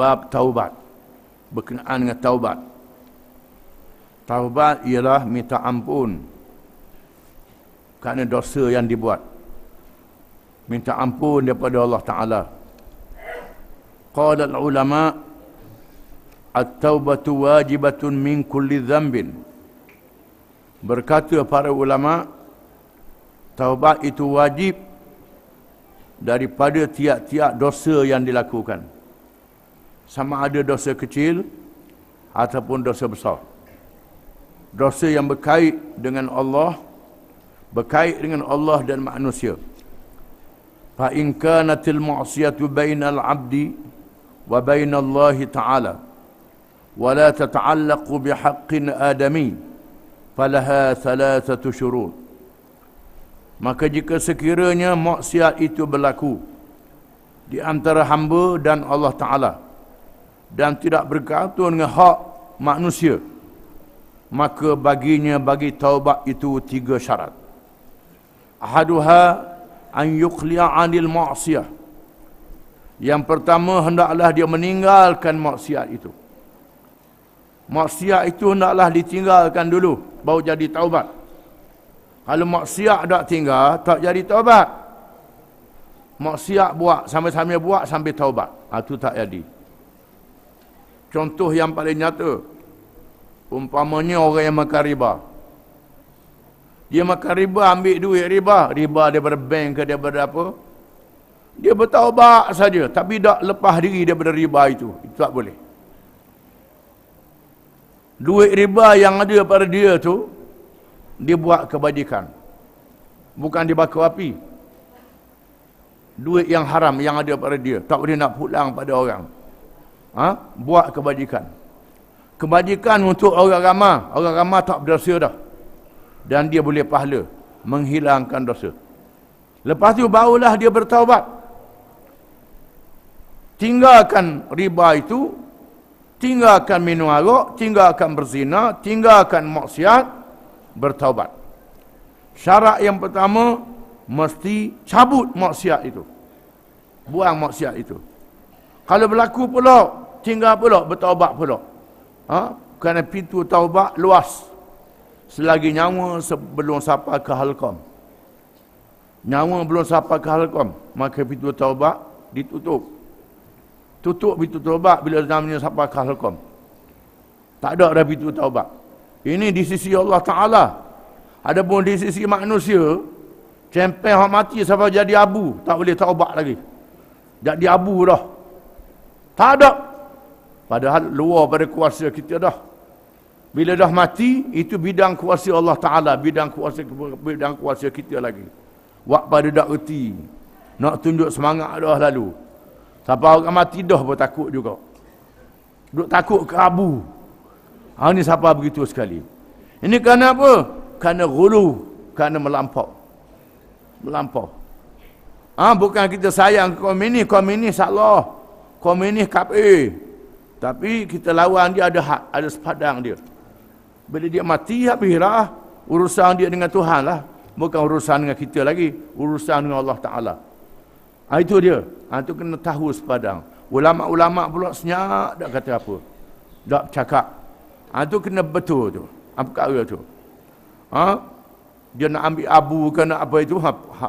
bab taubat, berkenaan dengan taubat. Taubat ialah minta ampun kerana dosa yang dibuat. Minta ampun daripada Allah Ta'ala. Qala al-ulama at-taubatu wajibatun min kulli dhanbin. Berkata para ulama, taubat itu wajib daripada tiap-tiap dosa yang dilakukan. Sama ada dosa kecil ataupun dosa besar. Dosa yang berkait dengan Allah, berkait dengan Allah dan manusia. Fa in kanatil ma'siyatu bainal 'abdi wa bainallahi ta'ala wa la tata'allaqu bihaqqin adami falaha thalathatu syurut. Maka jika sekiranya maksiat itu berlaku di antara hamba dan Allah Ta'ala dan tidak berkaitan dengan hak manusia, maka bagi taubat itu 3 syarat. Ahaduha an yuqli'a 'anil ma'siyah. Yang pertama, hendaklah dia meninggalkan maksiat itu. Maksiat itu hendaklah ditinggalkan dulu, baru jadi taubat. Kalau maksiat tak tinggal, tak jadi taubat. Maksiat buat, sambil-sambil buat, sambil taubat. Itu tak jadi. Contoh yang paling nyata, umpamanya orang yang makan riba. Dia makan riba, ambil duit riba. Riba daripada bank ke daripada apa. Dia bertaubat saja, tapi tak lepas diri daripada riba itu. Itu tak boleh. Duit riba yang ada pada dia tu, dia buat kebajikan. Bukan dibakar api. Duit yang haram yang ada pada dia, tak boleh nak pulang pada orang. Buat kebajikan. Kebajikan untuk orang ramah. Orang ramah tak berdosa dah. Dan dia boleh pahala menghilangkan dosa. Lepas tu barulah dia bertaubat. Tinggalkan riba itu, tinggalkan minum arak, tinggalkan berzina, tinggalkan maksiat, bertaubat. Syarat yang pertama, mesti cabut maksiat itu. Buang maksiat itu. Kalau berlaku pula, tinggal pula, bertaubat pula. Kerana pintu taubat luas. Selagi nyawa sebelum sampai ke halqam. Nyawa belum sampai ke halqam, maka pintu taubat ditutup. Tutup pintu taubat bila namanya sampai ke halqam. Tak ada dah pintu taubat. Ini di sisi Allah Ta'ala. Adapun di sisi manusia, cempeng yang mati sampai jadi abu, tak boleh taubat lagi. Jadi abu dah. Tak ada. Padahal luar pada kuasa kita dah. Bila dah mati, itu bidang kuasa Allah Ta'ala, bidang kuasa kita lagi. Wak pada dak erti. Nak tunjuk semangat dah lalu. Sampai orang mati dah pun takut juga. Duk takut ke abu. Ini siapa begitu sekali. Ini kerana apa? Kerana ghulu, kerana melampau. Melampau. Bukan kita sayang kaum ini salah. Kaum ini kafir. Tapi kita lawan dia, ada hak, ada sepadang dia. Bila dia mati, habislah. Urusan dia dengan Tuhan lah. Bukan urusan dengan kita lagi. Urusan dengan Allah Ta'ala. Itu dia. Itu kena tahu sepadang. Ulama-ulama pula senyap, tak kata apa. Tak cakap. Itu kena betul tu. Apa perkara tu. Dia nak ambil abu ke nak apa itu.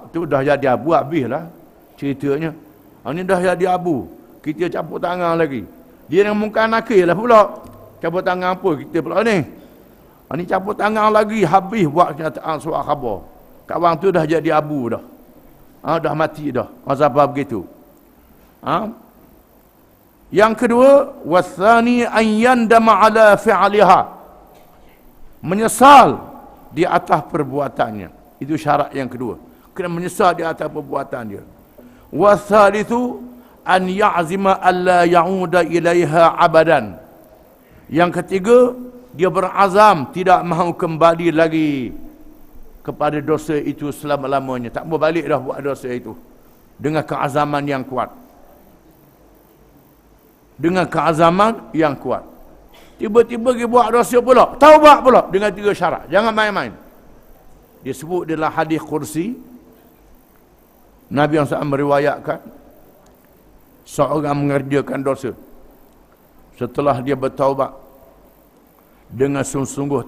Tu dah jadi abu, habislah ceritanya. Ini dah jadi abu. Kita caput tangan lagi. Dia yang mungkin nakir lah pula. Caput tangan apa kita pula ni. Ini caput tangan lagi, habis buat kenyataan surat khabar. Kawan tu dah jadi abu dah. Dah mati dah. Apa begitu. Yang kedua, wasani an yandama ala fi'liha. Menyesal di atas perbuatannya. Itu syarat yang kedua. Kena menyesal di atas perbuatan dia. Wasalithu an ya'zima alla ya'uda ilaiha abadan. Yang ketiga, dia berazam tidak mahu kembali lagi kepada dosa itu selama-lamanya. Tak mau balik dah buat dosa itu. Dengan keazaman yang kuat. Dengan keazaman yang kuat. Tiba-tiba dia buat dosa pula. Taubat pula dengan 3 syarat. Jangan main-main. Dia sebut dalam hadis kursi. Nabi SAW meriwayatkan. Seorang mengerjakan dosa. setelah dia bertaubat dengan sungguh-sungguh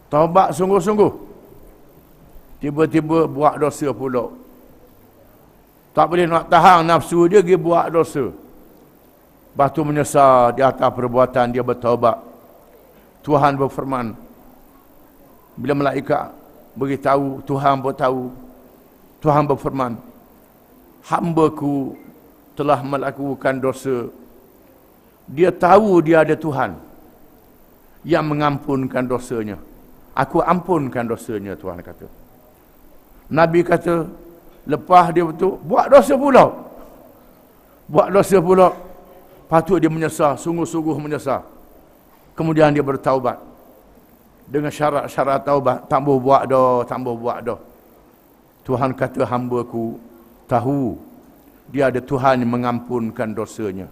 taubat sungguh-sungguh, tiba-tiba buat dosa pula, tak boleh nak tahan nafsu dia, dia buat dosa, lepas tu menyesal di atas perbuatan dia, bertaubat. Tuhan berfirman, bila malaikat beritahu, Tuhan beritahu, Tuhan berfirman, hamba-Ku telah melakukan dosa. Dia tahu dia ada Tuhan yang mengampunkan dosanya. Aku ampunkan dosanya, Tuhan kata. Nabi kata, lepas dia betul, buat dosa pula. Patut dia menyesal, sungguh-sungguh menyesal. Kemudian dia bertaubat. Dengan syarat-syarat taubat, tak boleh buat dah. Tuhan kata, hamba-Ku tahu dia ada Tuhan yang mengampunkan dosanya.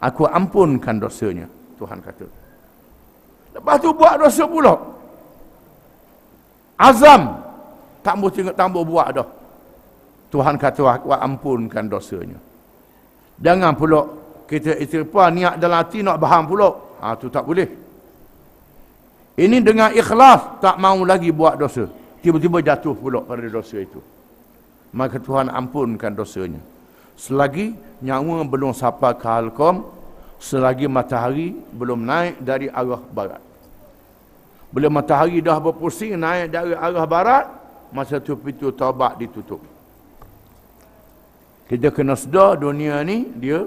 Aku ampunkan dosanya, Tuhan kata. Lepas tu buat dosa pula. Azam, tak boleh buat dah. Tuhan kata, aku ampunkan dosanya. Jangan pula kita istighfar niat dalam hati nak faham pula. Tu tak boleh. Ini dengan ikhlas, tak mau lagi buat dosa. Tiba-tiba jatuh pula pada dosa itu. Maka Tuhan ampunkan dosanya. Selagi nyawa belum sampai ke halqam, selagi matahari belum naik dari arah barat. Bila matahari dah berpusing naik dari arah barat, masa tu pintu taubat ditutup. Kita kena sedar dunia ni dia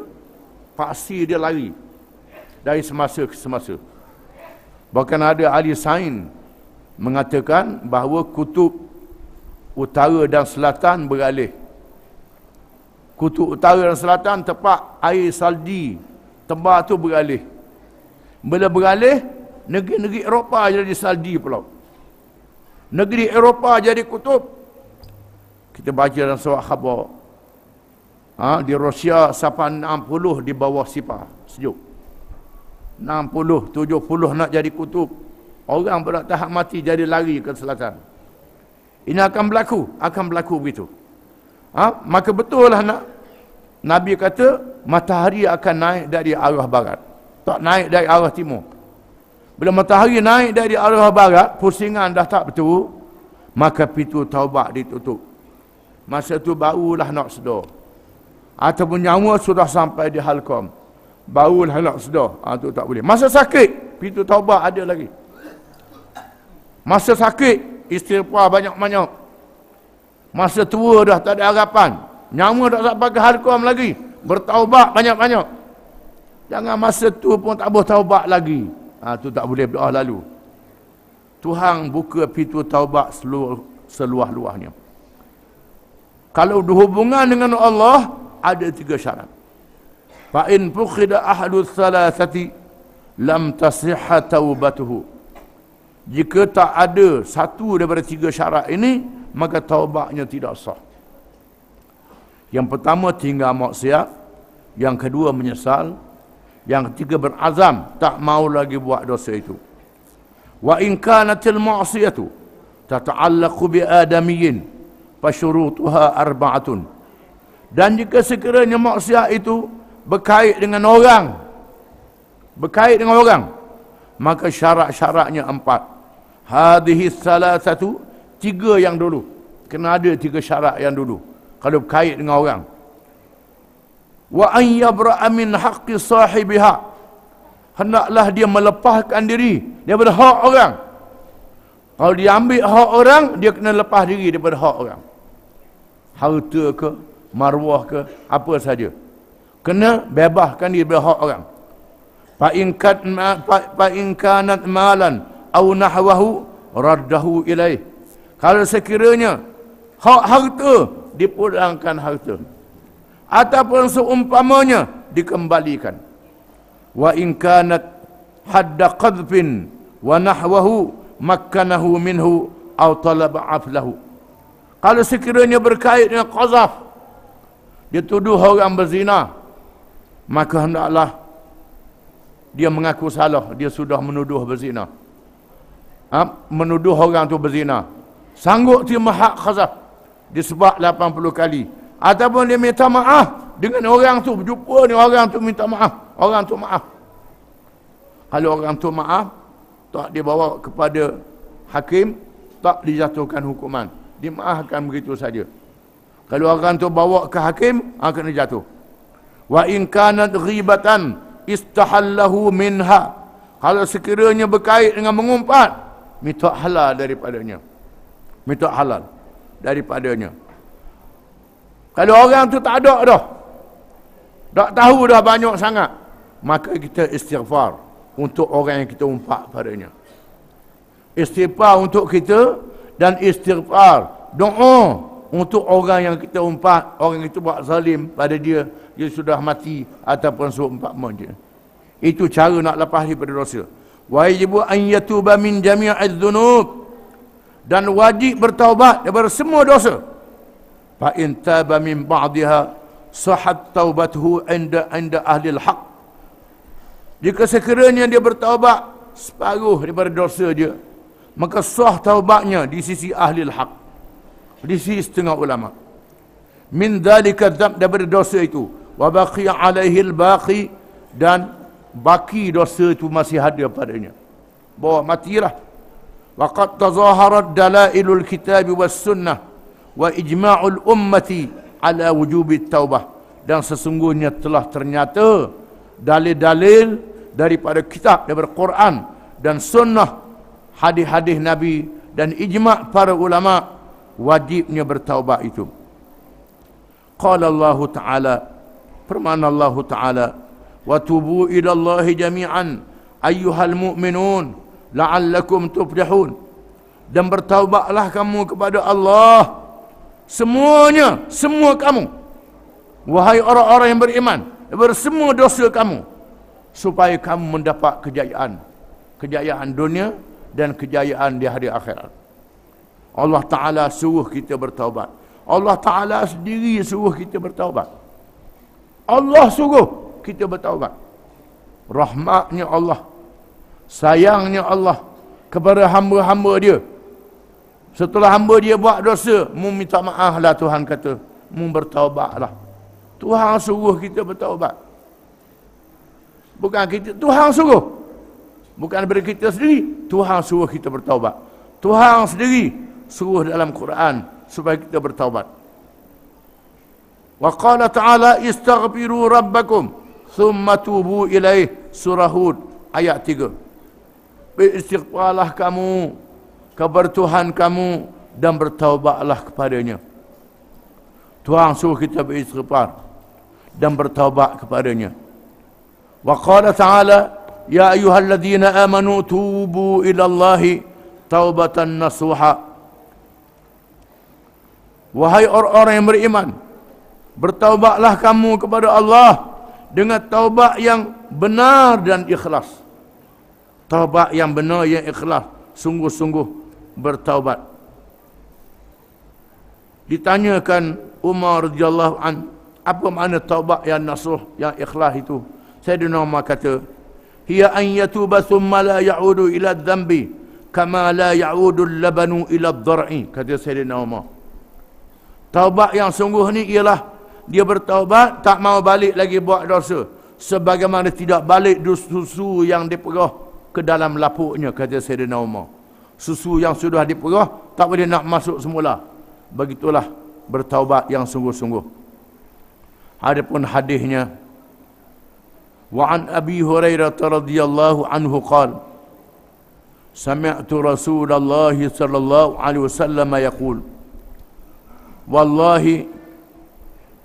pasti dia lari dari semasa ke semasa. Bahkan ada ahli sains mengatakan bahawa kutub utara dan selatan beralih. Kutub utara dan selatan, tepat air salji tebal tu beralih. Bila beralih, negeri-negeri Eropah jadi salji pula. Negeri Eropah jadi kutub. Kita baca dalam surat khabar. Di Rusia sampai 60 di bawah sifar sejuk. 60, 70 nak jadi kutub. Orang pula tahap mati jadi lari ke selatan. Ini akan berlaku begitu. Maka betul lah Nabi kata matahari akan naik dari arah barat, tak naik dari arah timur. Bila matahari naik dari arah barat, pusingan dah tak betul, maka pintu taubat ditutup. Masa tu barulah nak sedar. Ataupun nyawa sudah sampai di halqam, barulah nak sedar. Tu tak boleh. Masa sakit, pintu taubat ada lagi. Masa sakit, istighfar banyak-banyak. Masa tua dah tak ada harapan, nyawa tak sampai ke halqam lagi, bertaubat banyak-banyak. Jangan masa tu pun tak boleh taubat lagi. Tu tak boleh berdoa lalu. Tuhan buka pintu taubat seluas-luasnya. Kalau berhubungan dengan Allah, ada 3 syarat. Fa in fuqida ahadu thalathati lam tasihha taubatuhu. Jika tak ada satu daripada 3 syarat ini, maka taubatnya tidak sah. Yang pertama, tinggal maksiat. Yang kedua, menyesal. Yang ketiga, berazam tak mau lagi buat dosa itu. Wa in kanatil ma'siyatu tata'allaqu bi adamiyyin fa syurutuha arba'atun. Dan jika sekiranya maksiat itu berkait dengan orang, maka syarat-syaratnya 4. Hadhihi salasatu, 3 yang dulu. Kena ada 3 syarat yang dulu kalau berkait dengan orang. Wa an yabra'a min haqqi sahibiha, hendaklah dia melepaskan diri daripada hak orang. Kalau dia ambil hak orang, dia kena lepas diri daripada hak orang. Harta ke, maruah ke, apa saja, kena bebaskan diri daripada hak orang. Fa in kanat malan aw nahwahu raddahu ilaih. Kalau sekiranya hak harta, dipulangkan harta, ataupun seumpamanya dikembalikan. Wa in kanat hadda qadfin wa nahwahu makkanahu minhu aw talaba aflahu. Kalau sekiranya berkait dengan qazaf, dia tuduh orang berzina, maka hendaklah dia mengaku salah, dia sudah menuduh berzina, menuduh orang tu berzina, sanggup terima hak qazaf disebab 80 kali, ataupun dia minta maaf dengan orang tu, berjumpa dengan orang tu minta maaf, orang tu maaf. Kalau orang tu maaf, tak dibawa kepada hakim, tak dijatuhkan hukuman. Dimaafkan begitu saja. Kalau orang tu bawa ke hakim, akan jatuh. Wa in kanat ghibatan istahallahu minha. Kalau sekiranya berkait dengan mengumpat, minta halal daripadanya. Minta halal daripadanya. Kalau orang tu tak ada dah, tak tahu dah banyak sangat, maka kita istighfar untuk orang yang kita umpat padanya. Istighfar untuk kita dan istighfar, doa untuk orang yang kita umpat, orang itu buat zalim pada dia sudah mati ataupun seumpama dia. Itu cara nak lepas daripada dosa. Wajibu an yatuba min jami'iz dzunub, dan wajib bertaubat daripada semua dosa. Fa in taba min ba'dihha sahhat taubatuhu inda ahli al-haq. Jika sekiranya dia bertaubat separuh daripada dosa dia, maka sah taubatnya di sisi ahli al-haq, di sisi setengah ulama. Min dzalika dzam, daripada dosa itu, wa baqiya alaihi al-baqi, dan baki dosa itu masih ada padanya, bawa matilah. Wa qad tazaharat dalailul kitab was sunnah wa ijma'ul ummati ala wujubi taubah, dan sesungguhnya telah ternyata dalil-dalil daripada kitab, daripada Quran dan sunnah, hadis-hadis Nabi dan ijma' para ulama, wajibnya bertaubat itu. Qala Allah Ta'ala, firman Allah Ta'ala, wa tubu ila Allah jami'an ayyuhal mu'minun la'allakum tuflihun, dan bertaubatlah kamu kepada Allah semuanya, semua kamu, wahai orang-orang yang beriman, bersemua dosa kamu, supaya kamu mendapat kejayaan dunia dan kejayaan di hari akhirat. Allah Ta'ala suruh kita bertaubat. Allah Ta'ala sendiri suruh kita bertaubat. Allah suruh kita bertaubat. Rahmatnya Allah, sayangnya Allah kepada hamba-hamba dia. Setelah hamba dia buat dosa, mu minta maaf lah, Tuhan kata, mu bertaubatlah. Tuhan suruh kita bertaubat. Bukan kita, Tuhan suruh. Bukan daripada kita sendiri, Tuhan suruh kita bertaubat. Tuhan sendiri suruh dalam Quran supaya kita bertaubat. Wa qala ta'ala istaghfiru rabbakum thumma tubu ilaih, surah Hud ayat 3. Beristighfarlah kamu kepada Tuhan kamu dan bertaubatlah kepadanya. Tuhan suruh kita beristighfar dan bertaubat kepadanya. Wa qala ta'ala ya ayyuhalladzina amanu tubu ilallahi taubatan nasuha. Wahai orang-orang yang beriman, bertaubatlah kamu kepada Allah dengan taubat yang benar dan ikhlas. Taubat yang benar, yang ikhlas, sungguh-sungguh bertaubat. Ditanyakan Umar radhiyallahu an, apa makna taubat yang nasuh, yang ikhlas itu? Sayyidina Umar kata, hiya an yatuba thumma la ya'udu ila dhanbi kama la ya'udu al-labanu ila ad-dar'i, kata Sayyidina Umar. Taubat yang sungguh ni ialah dia bertaubat, tak mau balik lagi buat dosa, sebagaimana tidak balik susu yang diperah ke dalam lapuknya, kata Sayyidina Umar. Susu yang sudah diperah tak boleh nak masuk semula. Begitulah bertaubat yang sungguh-sungguh. Adapun hadisnya, wa an Abi Hurairah radhiyallahu anhu qala sami'tu Rasulullah sallallahu alaihi wasallam yaqul wallahi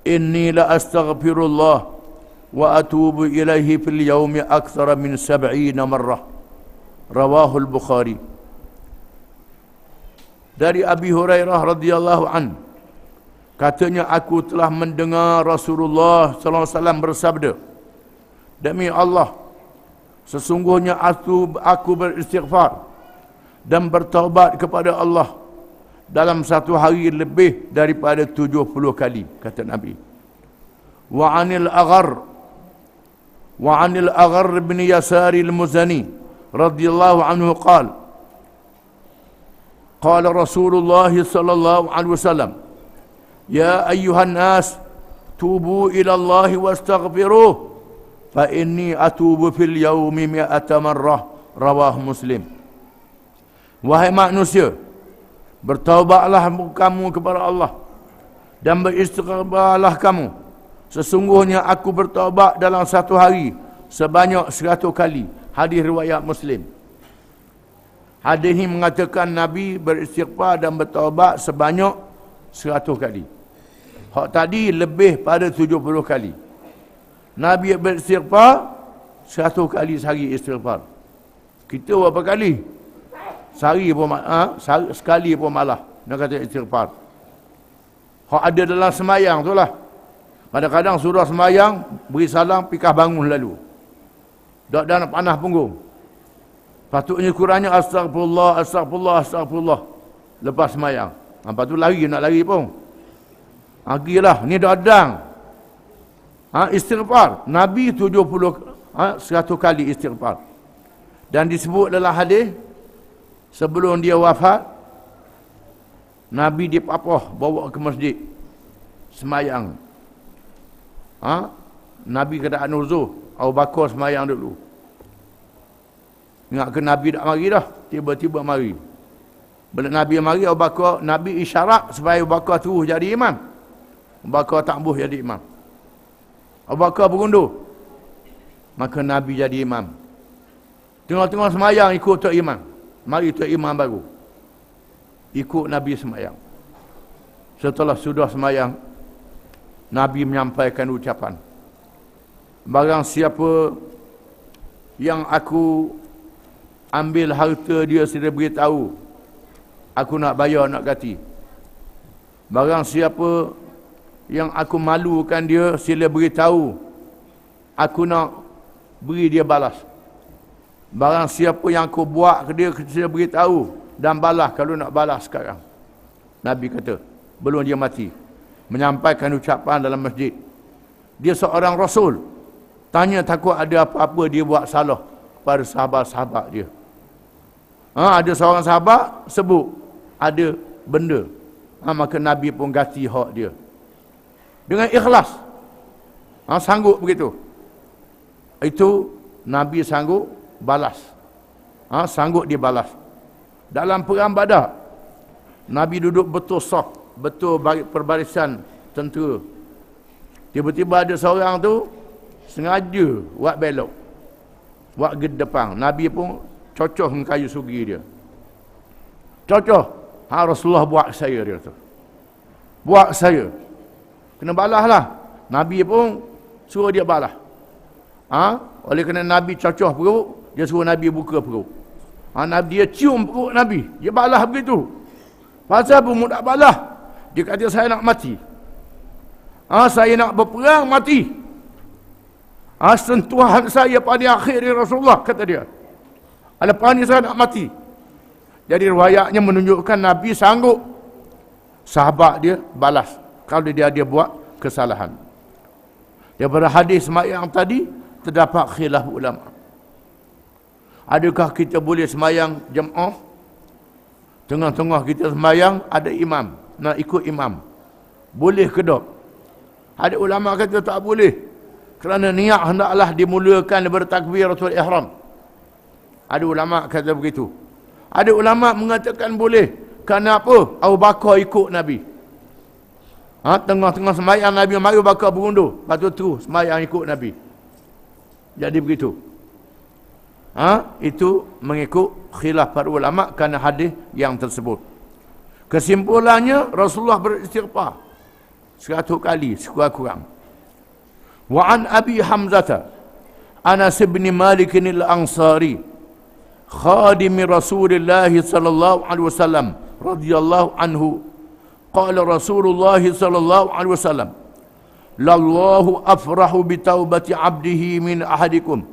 inni la astaghfirullah wa atubu ilaihi fil yawmi akthara min 70 marrah, rawahu al-Bukhari. Dari Abi Hurairah radhiyallahu an, katanya aku telah mendengar Rasulullah sallallahu alaihi wasallam bersabda, demi Allah, sesungguhnya aku beristighfar dan bertaubat kepada Allah dalam satu hari lebih daripada 70 kali, kata Nabi. Wa anil Aghar bin Yasar al-Muzani radhiyallahu anhu qala Rasulullah sallallahu alaihi wasallam, ya ayyuhan nas tubu ila Allah wastaghfiruh fa inni atubu fil yaumi mi'ata marrah, rawah Muslim. Wahai manusia, bertaubatlah kamu kepada Allah dan beristighfarlah kamu. Sesungguhnya aku bertaubat dalam satu hari sebanyak 100 kali. Hadis riwayat Muslim. Hadis ini mengatakan Nabi beristighfar dan bertaubat sebanyak 100 kali. Hak tadi lebih pada 70 kali. Nabi beristighfar 100 kali sehari istighfar. Kita berapa kali? Sehari pun sekali pun malah nak kata istighfar. Hak ada dalam semayang tu lah. Kadang-kadang surah semayang beri salam pikah bangun lalu. Tak ada nak panah punggung. Patutnya kurangnya astagfirullah, astagfirullah, astagfirullah lepas semayang. Lepas tu lari, nak lari pun. Agilah, ni dah adang. Istighfar. Nabi 100 kali istighfar. Dan disebut dalam hadis, sebelum dia wafat, Nabi dipapah bawa ke masjid semayang. Nabi kata An-Nurzuh, Abu Bakar semayang dulu. Ingat ke Nabi tak mari dah, tiba-tiba mari. Bila Nabi mari, Abu Bakar, Nabi isyarat supaya Abu Bakar terus jadi imam. Abu Bakar tak boleh jadi imam. Abu Bakar berundur. Maka Nabi jadi imam. Tengah-tengah semayang ikut Tok Imam. Mari Tok Imam baru. Ikut Nabi semayang. Setelah sudah semayang, Nabi menyampaikan ucapan. Barang siapa yang aku ambil harta dia sila beritahu, aku nak bayar, nak ganti. Barang siapa yang aku malukan dia sila beritahu, aku nak beri dia balas. Barang siapa yang aku buat ke dia sila beritahu dan balas kalau nak balas sekarang. Nabi kata belum dia mati, menyampaikan ucapan dalam masjid. Dia seorang Rasul, tanya takut ada apa-apa dia buat salah pada sahabat-sahabat dia. Ada seorang sahabat sebut ada benda, maka Nabi pun ganti hak dia dengan ikhlas. Sanggup begitu. Itu Nabi sanggup balas. Sanggup dibalas. Dalam perang Badar, Nabi duduk betul saf, betul perbarisan tentera. Tiba-tiba ada seorang tu sengaja buat belok, buat ke depan. Nabi pun cocoh dengan kayu sugi dia. Cocoh. Rasulullah buat saya, dia tu. Buat saya. Kena balas lah. Nabi pun suruh dia balas. Oleh kerana Nabi cocoh perut, dia suruh Nabi buka perut. Dia cium perut Nabi. Dia balas begitu. Pasal pun tak balas. Dia kata saya nak mati. Saya nak berperang mati. Sentuhan saya pada akhir Rasulullah, kata dia. Lepas ni saya nak mati. Jadi riwayatnya menunjukkan Nabi sanggup sahabat dia balas kalau dia buat kesalahan. Daripada hadis semayang tadi terdapat khilaf ulama. Adakah kita boleh semayang jemaah? Tengah-tengah kita semayang ada imam, nak ikut imam. Boleh ke tak? Ada ulama kata tak boleh. Kerana niat hendaklah dimulakan bertakbiratul ihram. Ada ulama kata begitu. Ada ulama mengatakan boleh. Kenapa? Abu Bakar ikut Nabi. Tengah-tengah semayang Nabi mari Abu Bakar berundur. Lepas tu terus semayang ikut Nabi. Jadi begitu. Itu mengikut khilaf para ulama kerana hadis yang tersebut. Kesimpulannya Rasulullah beristighfar 100 kali sekurang-kurang. Wa an Abi Hamzah Anas bin Malik al-Ansari khadim Rasulullah sallallahu alaihi wasallam radhiyallahu anhu qala Rasulullah sallallahu alaihi wasallam lallahu afrahu bi taubati 'abdihi min ahadikum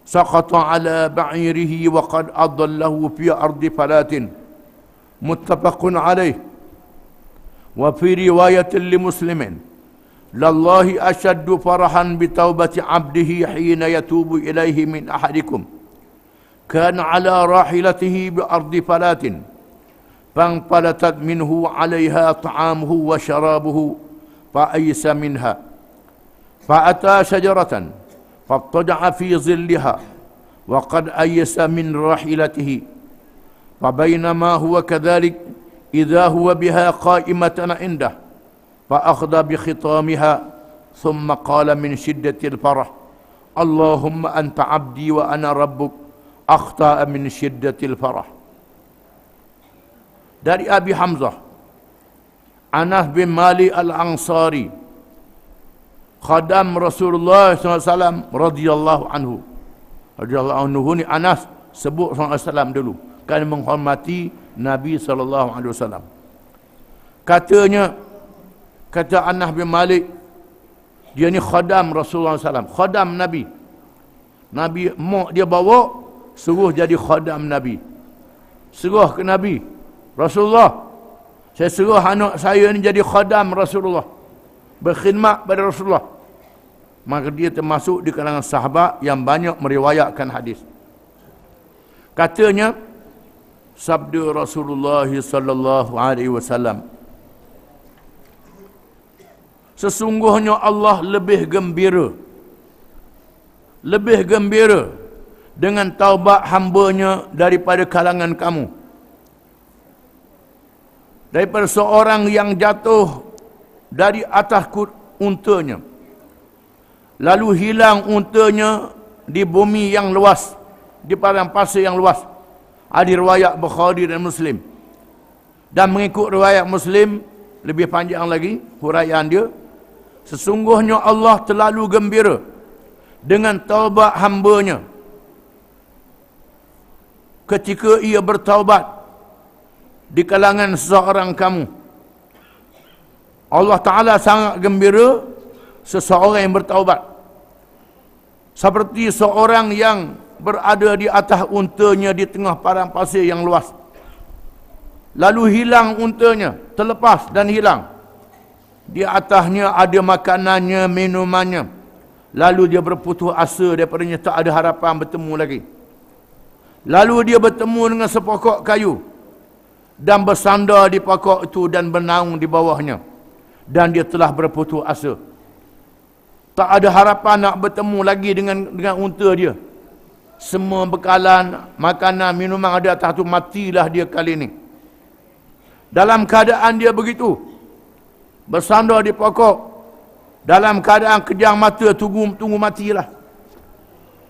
saqata 'ala ba'irihi wa qad adallahu fi ardi falatin muttafaqun alaih wa fi riwayatin li muslimin lallahi ashaddu farahan bi taubati 'abdihi hina yatubu ilaihi min ahadikum كان على راحلته بأرض فلات فانفلتت منه عليها طعامه وشرابه فأيس منها فأتى شجرة fattaja'a fi zilliha wa qad ayyasa min rahilatihi fa bainama huwa kadhalik idza huwa biha qa'imatan indah fa akhadha bi khitamiha thumma qala min shiddatil farah Allahumma anta 'abdi wa ana rabbuk akhta'a min shiddatil farah. Dari Abi Hamzah Anas bin Malik Al-Ansari, khadam Rasulullah SAW radhiyallahu anhu. Radhiyallahu anhu ni Anas sebut SAW dulu, kerana menghormati Nabi SAW. Katanya, kata Anas bin Malik, dia ni khadam Rasulullah SAW, khadam Nabi. Nabi mak dia bawa, suruh jadi khadam Nabi. Suruh ke Nabi, Rasulullah, saya suruh anak saya ni jadi khadam Rasulullah, berkhidmat pada Rasulullah. Maka dia termasuk di kalangan sahabat yang banyak meriwayatkan hadis. Katanya, sabda Rasulullah sallallahu alaihi wasallam, sesungguhnya Allah lebih gembira dengan taubat hambanya daripada kalangan kamu, daripada seorang yang jatuh dari atas untanya, lalu hilang untanya di bumi yang luas, di padang pasir yang luas. Ada riwayat Bukhari dan Muslim. Dan mengikut riwayat Muslim, lebih panjang lagi huraian dia, sesungguhnya Allah terlalu gembira dengan taubat hambanya ketika ia bertaubat di kalangan seseorang kamu. Allah Ta'ala sangat gembira seseorang yang bertaubat, seperti seorang yang berada di atas untanya di tengah padang pasir yang luas, lalu hilang untanya, terlepas dan hilang. Di atasnya ada makanannya, minumannya, lalu dia berputus asa daripadanya, tak ada harapan bertemu lagi. Lalu dia bertemu dengan sepokok kayu dan bersandar di pokok itu dan bernaung di bawahnya, dan dia telah berputus asa. Tak ada harapan nak bertemu lagi dengan unta dia. Semua bekalan, makanan, minuman ada atas tu, matilah dia kali ini. Dalam keadaan dia begitu, bersandar di pokok, dalam keadaan kejang mata, tunggu matilah.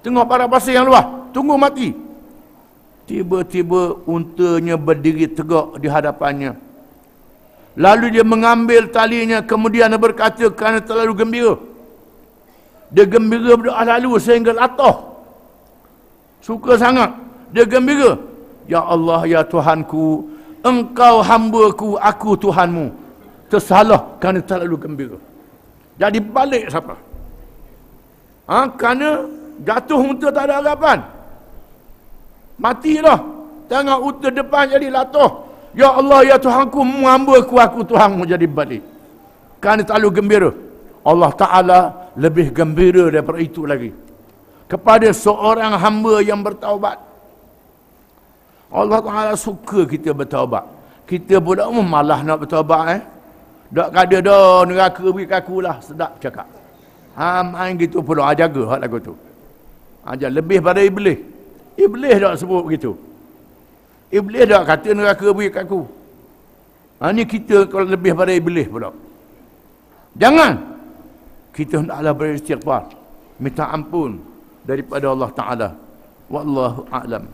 Tengok padang pasir yang luas, tunggu mati. Tiba-tiba untanya berdiri tegak di hadapannya. Lalu dia mengambil talinya, kemudian dia berkata kerana terlalu gembira. Dia gembira berdoa lalu sehingga latah. Suka sangat. Dia gembira. Ya Allah, ya Tuhanku, Engkau hamba-Ku, aku Tuhanmu. Tersalah kerana terlalu gembira. Jadi balik siapa? Kerana jatuh unta tak ada harapan. Matilah. Tengok unta depan jadi latah. Ya Allah, ya Tuhanku, hamba-Ku, aku Tuhanmu, jadi balik. Kerana terlalu gembira. Allah Ta'ala lebih gembira daripada itu lagi kepada seorang hamba yang bertaubat. Allah Ta'ala suka kita bertaubat. Kita pula malah nak bertaubat. Tak ada dah neraka beri kaku lah. Sedap cakap. Main gitu pula. Jaga hak lagu tu. Ajar lebih pada Iblis. Iblis tak sebut begitu. Iblis tak kata neraka beri kaku. Ni kita kalau lebih pada Iblis pula. Jangan. Kita hendaklah beristighfar, minta ampun daripada Allah Ta'ala. Wallahu a'lam.